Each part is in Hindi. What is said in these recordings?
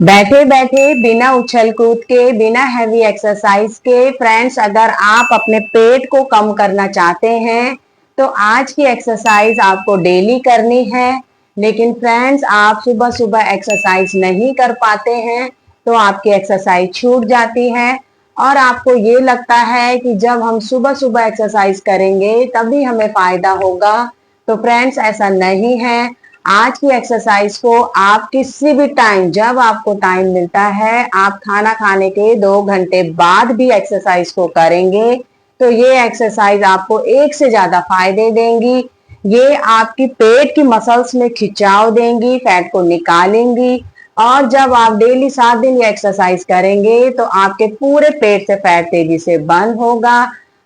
बैठे बैठे बिना उछल कूद के बिना हैवी एक्सरसाइज के फ्रेंड्स, अगर आप अपने पेट को कम करना चाहते हैं तो आज की एक्सरसाइज आपको डेली करनी है। लेकिन फ्रेंड्स, आप सुबह सुबह एक्सरसाइज नहीं कर पाते हैं तो आपकी एक्सरसाइज छूट जाती है और आपको ये लगता है कि जब हम सुबह सुबह एक्सरसाइज करेंगे तभी हमें फायदा होगा। तो फ्रेंड्स, ऐसा नहीं है। आज की एक्सरसाइज को आप किसी भी टाइम, जब आपको टाइम मिलता है, आप खाना खाने के 2 घंटे बाद भी एक्सरसाइज को करेंगे तो ये एक्सरसाइज आपको एक से ज्यादा फायदे देंगी। ये आपकी पेट की मसल्स में खिंचाव देंगी, फैट को निकालेंगी और जब आप डेली 7 दिन ये एक्सरसाइज करेंगे तो आपके पूरे पेट से फैट तेजी से बर्न होगा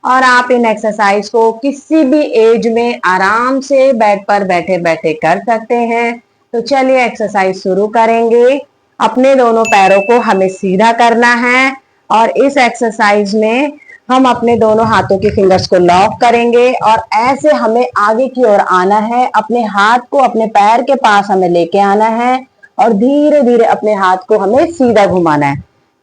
और आप इन एक्सरसाइज को किसी भी एज में आराम से बेड पर बैठे बैठे कर सकते हैं। तो चलिए एक्सरसाइज शुरू करेंगे। अपने दोनों पैरों को हमें सीधा करना है और इस एक्सरसाइज में हम अपने दोनों हाथों की फिंगर्स को लॉक करेंगे और ऐसे हमें आगे की ओर आना है। अपने हाथ को अपने पैर के पास हमें लेके आना है और धीरे धीरे अपने हाथ को हमें सीधा घुमाना है।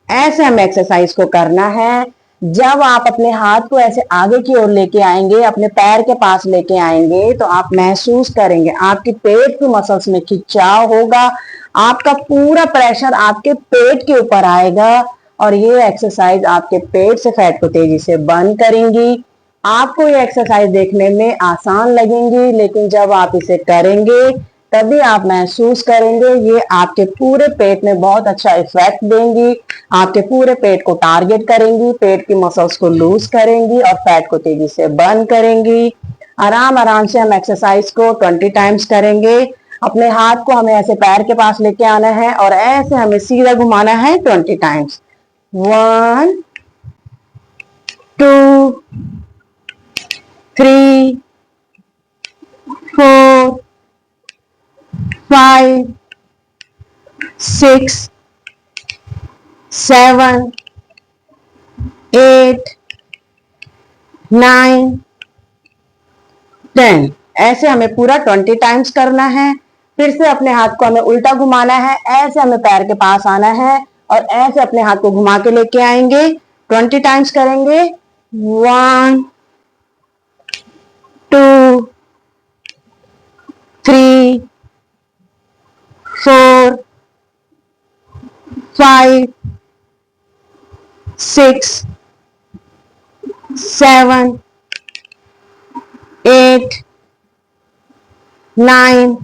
ऐसे हमें एक्सरसाइज को करना है। जब आप अपने हाथ को ऐसे आगे की ओर लेके आएंगे, अपने पैर के पास लेके आएंगे तो आप महसूस करेंगे आपकी पेट की मसल्स में खिंचाव होगा, आपका पूरा प्रेशर आपके पेट के ऊपर आएगा और ये एक्सरसाइज आपके पेट से फैट को तेजी से बर्न करेंगी। आपको ये एक्सरसाइज देखने में आसान लगेंगी लेकिन जब आप इसे करेंगे तभी आप महसूस करेंगे ये आपके पूरे पेट में बहुत अच्छा इफेक्ट देंगी। आपके पूरे पेट को टारगेट करेंगी, पेट की मसल्स को लूज करेंगी और फैट को तेजी से बर्न करेंगी। आराम आराम से हम एक्सरसाइज को 20 टाइम्स करेंगे। अपने हाथ को हमें ऐसे पैर के पास लेके आना है और ऐसे हमें सीधा घुमाना है 20 टाइम्स। 1 2 3 4 5 6 7 8 9 10। ऐसे हमें पूरा 20 टाइम्स करना है। फिर से अपने हाथ को हमें उल्टा घुमाना है, ऐसे हमें पैर के पास आना है और ऐसे अपने हाथ को घुमा के लेके आएंगे। 20 टाइम्स करेंगे। 1 2 3 4 5 6 7 8 9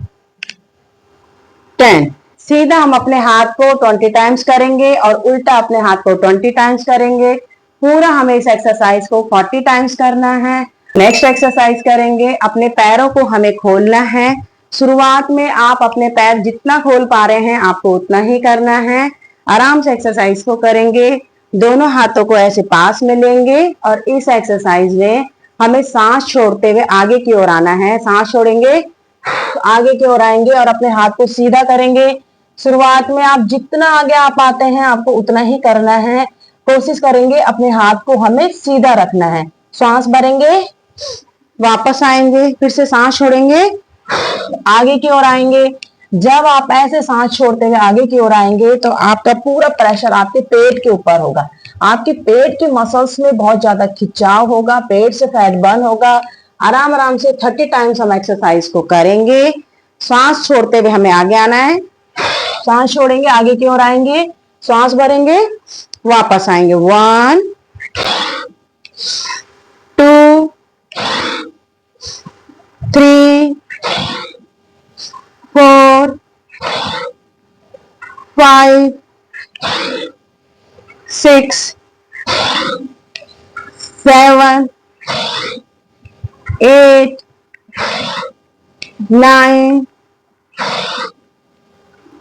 10। सीधा हम अपने हाथ को 20 टाइम्स करेंगे और उल्टा अपने हाथ को 20 टाइम्स करेंगे। पूरा हमें इस एक्सरसाइज को 40 टाइम्स करना है। नेक्स्ट एक्सरसाइज करेंगे। अपने पैरों को हमें खोलना है। शुरुआत में आप अपने पैर जितना खोल पा रहे हैं आपको उतना ही करना है। आराम से एक्सरसाइज को करेंगे। दोनों हाथों को ऐसे पास में लेंगे और इस एक्सरसाइज में हमें सांस छोड़ते हुए आगे की ओर आना है। सांस छोड़ेंगे, आगे की ओर आएंगे और अपने हाथ को सीधा करेंगे। शुरुआत में आप जितना आगे आ पाते हैं आपको उतना ही करना है। कोशिश करेंगे अपने हाथ को हमें सीधा रखना है। सांस भरेंगे, वापस आएंगे, फिर से सांस छोड़ेंगे, आगे की ओर आएंगे। जब आप ऐसे सांस छोड़ते हुए आगे की ओर आएंगे तो आपका पूरा प्रेशर आपके पेट के ऊपर होगा। आपके पेट के मसल्स में बहुत ज्यादा खिंचाव होगा, पेट से फैट बर्न होगा। आराम आराम से 30 टाइम्स हम एक्सरसाइज को करेंगे। सांस छोड़ते हुए हमें आगे आना है। सांस छोड़ेंगे, आगे की ओर आएंगे, सांस भरेंगे, वापस आएंगे। 1 2 3 4 5 6 7 8 9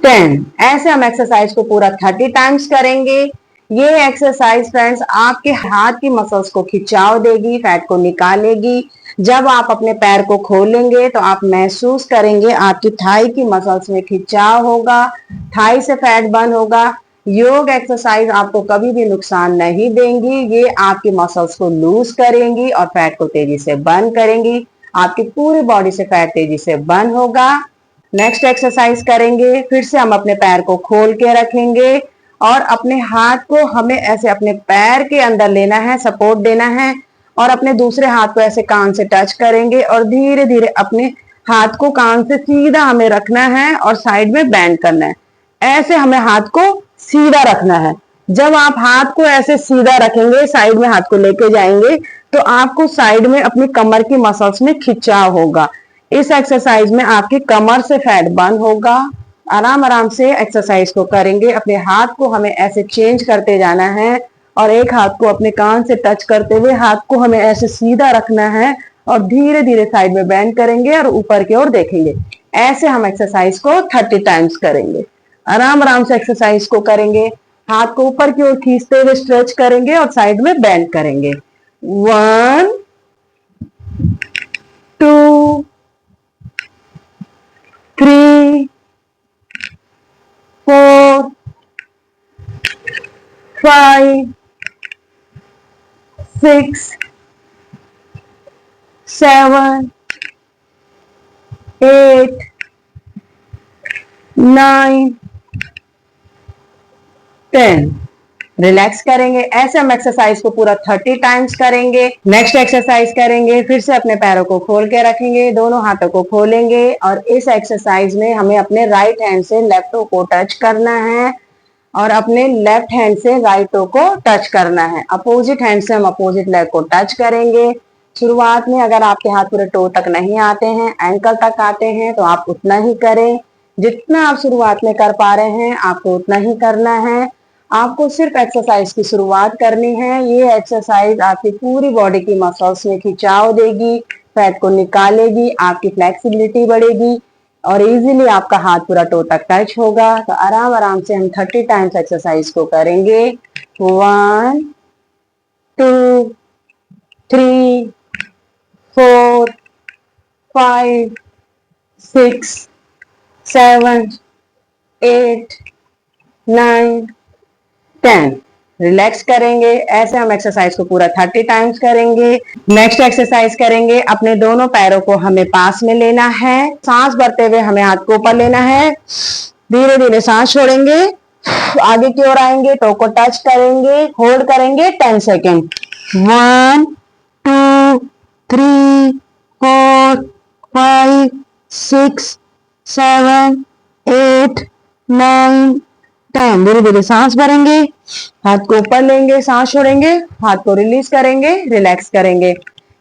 10। ऐसे हम एक्सरसाइज को पूरा 30 टाइम्स करेंगे। ये एक्सरसाइज फ्रेंड्स आपके हाथ की मसल्स को खिंचाव देगी, फैट को निकालेगी। जब आप अपने पैर को खोलेंगे तो आप महसूस करेंगे आपकी थाई की मसल्स में खिंचाव होगा, थाई से फैट बर्न होगा। योग एक्सरसाइज आपको कभी भी नुकसान नहीं देंगी। ये आपकी मसल्स को लूज करेंगी और फैट को तेजी से बर्न करेंगी। आपकी पूरी बॉडी से फैट तेजी से बर्न होगा। नेक्स्ट एक्सरसाइज करेंगे, फिर से हम अपने पैर को खोल के रखेंगे और अपने हाथ को हमें ऐसे अपने पैर के अंदर लेना है, सपोर्ट देना है और अपने दूसरे हाथ को ऐसे कान से टच करेंगे और धीरे धीरे अपने हाथ को कान से सीधा हमें रखना है और साइड में बेंड करना है। ऐसे हमें हाथ को सीधा रखना है। जब आप हाथ को ऐसे सीधा रखेंगे, साइड में हाथ को लेके जाएंगे, तो आपको साइड में अपनी कमर की मसल्स में खिंचाव होगा। इस एक्सरसाइज में आपकी कमर से फैट बर्न होगा। आराम आराम से एक्सरसाइज को करेंगे। अपने हाथ को हमें ऐसे चेंज करते जाना है और एक हाथ को अपने कान से टच करते हुए हाथ को हमें ऐसे सीधा रखना है और धीरे धीरे साइड में बेंड करेंगे और ऊपर की ओर देखेंगे। ऐसे हम एक्सरसाइज को 30 टाइम्स करेंगे। आराम आराम से एक्सरसाइज को करेंगे। हाथ को ऊपर की ओर खींचते हुए स्ट्रेच करेंगे और साइड में बेंड करेंगे। 1 2 3 4 5 6 7 8 9 10। रिलैक्स करेंगे। ऐसे हम एक्सरसाइज को पूरा 30 टाइम्स करेंगे। नेक्स्ट एक्सरसाइज करेंगे, फिर से अपने पैरों को खोल के रखेंगे, दोनों हाथों को खोलेंगे और इस एक्सरसाइज में हमें अपने राइट हैंड से लेफ्ट टो को टच करना है और अपने लेफ्ट हैंड से राइट टो को टच करना है। अपोजिट हैंड से हम अपोजिट लेग को टच करेंगे। शुरुआत में अगर आपके हाथ पूरे टो तक नहीं आते हैं, एंकल तक आते हैं, तो आप उतना ही करें। जितना आप शुरुआत में कर पा रहे हैं आपको उतना ही करना है। आपको सिर्फ एक्सरसाइज की शुरुआत करनी है। ये एक्सरसाइज आपकी पूरी बॉडी की मसल्स में खिंचाव देगी, फैट को निकालेगी, आपकी फ्लेक्सिबिलिटी बढ़ेगी और इजीली आपका हाथ पूरा टो तक टच होगा। तो आराम आराम से हम 30 टाइम्स एक्सरसाइज को करेंगे। 1 2 3 4 5 6 7 8 9 10। रिलैक्स करेंगे। ऐसे हम एक्सरसाइज को पूरा 30 टाइम्स करेंगे। नेक्स्ट एक्सरसाइज करेंगे, अपने दोनों पैरों को हमें पास में लेना है। सांस भरते हुए हमें हाथ को ऊपर लेना है। धीरे धीरे सांस छोड़ेंगे, आगे की ओर आएंगे, टो को टच करेंगे, होल्ड करेंगे 10 सेकेंड। 1 2 3 4 5 6 7 8 9 10। धीरे धीरे सांस भरेंगे, हाथ को ऊपर लेंगे, सांस छोड़ेंगे, हाथ को रिलीज करेंगे, रिलैक्स करेंगे।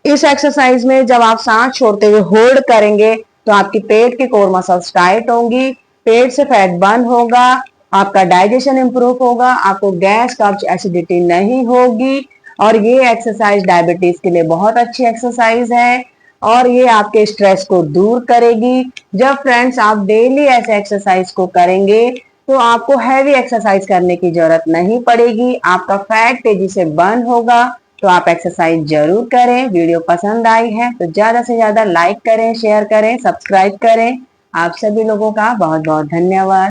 इस एक्सरसाइज में जब आप सांस छोड़ते हुए होल्ड करेंगे तो आपकी पेट की कोर मसल्स टाइट होंगी, पेट से फैट बर्न होगा, आपका डाइजेशन इंप्रूव होगा, आपको गैस कब्ज एसिडिटी नहीं होगी और ये एक्सरसाइज डायबिटीज के लिए बहुत अच्छी एक्सरसाइज है और ये आपके स्ट्रेस को दूर करेगी। जब फ्रेंड्स आप डेली ऐसे एक्सरसाइज को करेंगे तो आपको हैवी एक्सरसाइज करने की जरूरत नहीं पड़ेगी, आपका फैट तेजी से बर्न होगा। तो आप एक्सरसाइज जरूर करें। वीडियो पसंद आई है तो ज्यादा से ज्यादा लाइक करें, शेयर करें, सब्सक्राइब करें। आप सभी लोगों का बहुत बहुत धन्यवाद।